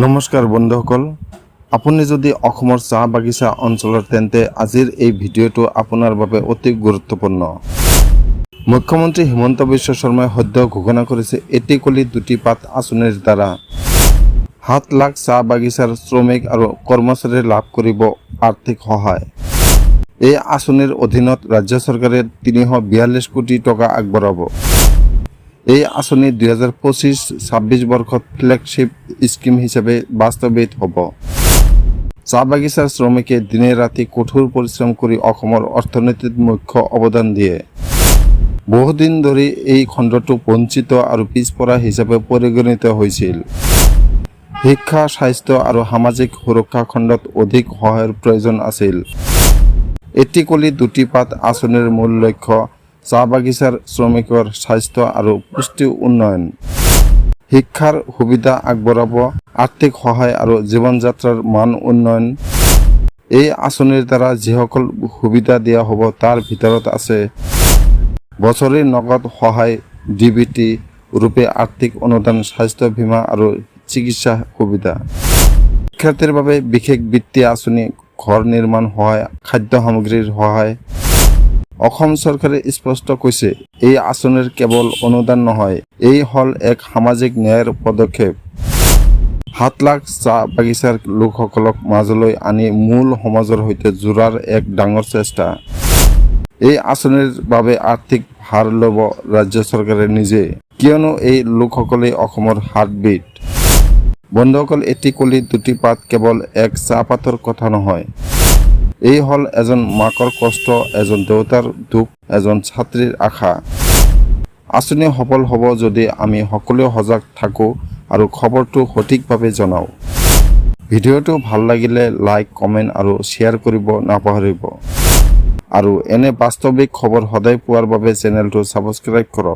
নমস্কাৰ বন্ধুসকল, আপুনি যদি অসমৰ চাহ বাগিচা অঞ্চলৰ তেন্তে আজিৰ এই ভিডিঅ'টো আপোনাৰ বাবে অতি গুৰুত্বপূৰ্ণ। মুখ্যমন্ত্ৰী হিমন্ত বিশ্ব শৰ্মাই সদ্য ঘোষণা কৰিছে এটি কলি দুটি পাত আঁচনিৰ দ্বাৰা 7 লাখ চাহ বাগিচাৰ শ্ৰমিক আৰু কৰ্মচাৰীয়ে লাভ কৰিব আৰ্থিক সহায়। এই আঁচনিৰ অধীনত ৰাজ্য চৰকাৰে 342 কোটি টকা আগবঢ়াব। এই আঁচনি 2025-26 বৰ্ষত ফ্লেগশ্বিপ স্কিম হিচাপে বাস্তৱায়িত হ'ব। চাহ বাগিচাৰ শ্ৰমিকে দিনে ৰাতি কঠোৰ পৰিশ্ৰম কৰি অসমৰ অৰ্থনীতিত মুখ্য অৱদান দিয়ে। বহুদিন ধৰি এই খণ্ডটো বঞ্চিত আৰু পিছপৰা হিচাপে পৰিগণিত হৈছিল। শিক্ষা, স্বাস্থ্য আৰু সামাজিক সুৰক্ষা খণ্ডত অধিক সহায়ৰ প্ৰয়োজন আছিল। এটি কলি দুটি পাত আঁচনিৰ মূল লক্ষ্য চাহ বাগিচাৰ শ্ৰমিকৰ স্বাস্থ্য আৰু পুষ্টি উন্নয়ন, শিক্ষাৰ সুবিধা আগবঢ়াব, আৰ্থিক সহায় আৰু জীৱন যাত্ৰাৰ মান উন্নয়ন। এই আঁচনিৰ দ্বাৰা যিসকল সুবিধা দিয়া হ'ব তাৰ ভিতৰত আছে বছৰি নগদ সহায়, ডিবিটি ৰূপে আৰ্থিক অনুদান, স্বাস্থ্য বীমা আৰু চিকিৎসা সুবিধা। শিক্ষাৰ্থীৰ বাবে বিশেষ বৃত্তি আঁচনি, ঘৰ নিৰ্মাণ সহায়, খাদ্য সামগ্ৰীৰ সহায়। অসম চৰকাৰে স্পষ্ট কৈছে, এই আঁচনিৰ কেৱল অনুদান নহয়, এই হ'ল এক সামাজিক ন্যায়ৰ পদক্ষেপ। 7 লাখ চাহ বাগিচাৰ লোকসকলক মাজলৈ আনি মূল সমাজৰ সৈতে জোৰাৰ এক ডাঙৰ চেষ্টা। এই আঁচনিৰ বাবে আৰ্থিক ভাৰ ল'ব ৰাজ্য চৰকাৰে নিজে, কিয়নো এই লোকসকলেই অসমৰ হাৰ্টবিট। বন্ধুসকল, এটি কলি দুটি পাত কেৱল এক চাহপাতৰ কথা নহয়। এই হ'ল এজন মাকৰ কষ্ট, এজন দেউতাৰ দুখ, এজন ছাত্ৰীৰ আশা। আঁচনি সফল হ'ব যদি আমি সকলোৱে সজাগ থাকোঁ আৰু খবৰটো সঠিকভাৱে জনাওঁ। ভিডিঅ'টো ভাল লাগিলে লাইক, কমেণ্ট আৰু শ্বেয়াৰ কৰিব নাপাহৰিব। আৰু এনে বাস্তৱিক খবৰ সদায় পোৱাৰ বাবে চেনেলটো ছাবস্ক্ৰাইব কৰক।